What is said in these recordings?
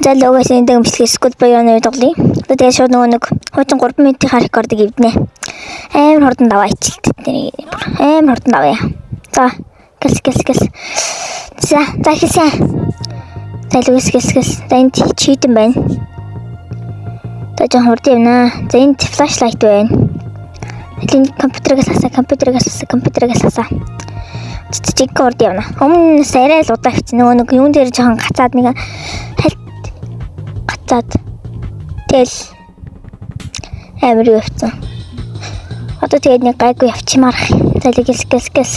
За логос энэ дэмжлэг скул баярны тоглоё. Тэгээд шууд нэг хуучин 3 минутын рекордыг ивднэ. Амар хурдан даваа ичилт тэний. Амар хурдан даваа. За гэл. За хийсэн. За логос гэл. За энд чийдэн байна. Тэгээд хурд явна. За энд флашлайт байна. Тэгээд компьютерээс хасаа. Чиг хурд явна. Өмнө сарай л удаа хэвчээ нэг юун дээр жоохон гацаад нэг тэгэл амар явцсан. Одоо тэгээд нэг гайгүй явчмаар. Залиг гэл.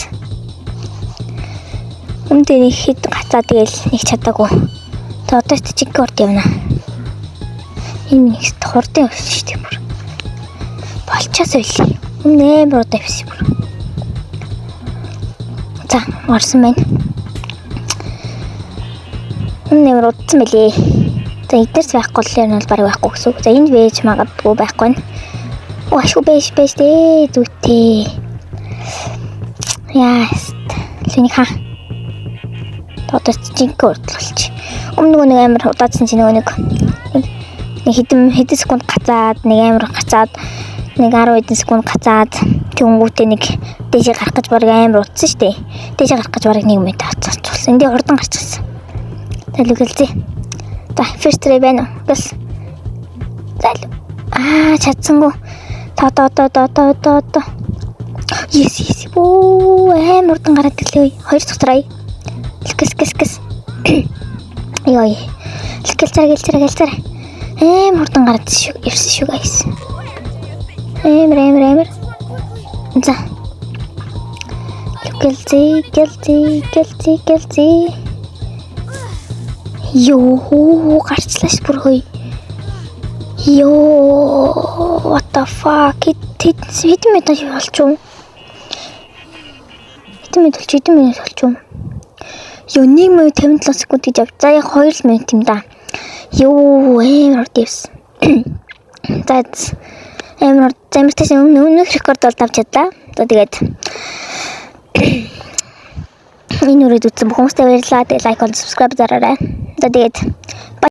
Өмнөд нэг хэд гацаа тэгэл нэг чадаагүй. Тэгээд одоо чиг хурд явна. Энэ нэг хурдан явсан шүү дээ бүр. Болчоос үл. Өмнө амар удаа явсан бүр. За, орсон байна. Нэмэр удсан мэлээ. За, эднэрс байхгүй л юм бол бараг байхгүй гэсэн үг. За, энд вэж магадгүй байхгүй нь. Ошгүй бэж дээ зүтэй. Яаст. Лүний ха. Одоо чиг урдлуулчих. Өмнө нэг амар удаадсан чинь нэг хэдэн секунд гацаад, нэг амар гацаад, нэг 10 хэдэн секунд гацаад тэнгүүтээ нэг дээшээ гарах гэж бараг амар утсан шүү дээ. Дээшээ гарах гэж бараг 1 минут авцсан. Эндээ хурдан гарчихсан. Залугэлзээ. За, first try байна уу? Бас. Залу. Чадсангүй. Та. Yes. Оо, амар хурдан гараад ирлээ. 2 дахь try. Гис. Йой. Гэлцэр. Амар хурдан гараад ирсэн шүү guys. Амар. За. Гэлцээ. Йоо, гарчлаа ш бүр хой. Йоо, what the fuck? Хэдэн минут болчихв? Йоо, 1 минут 57 секунд гэж явж. За яг 2 минут юм да. Йоо, амар хурд явсан. За амар замтас өмнөх рекорд бол авч чадлаа. За тэгээд энэ үрээд үзсэн бүх хүмүүстээ баярлалаа. Тэгээд лайк, subscribe дараарай. За тэгээд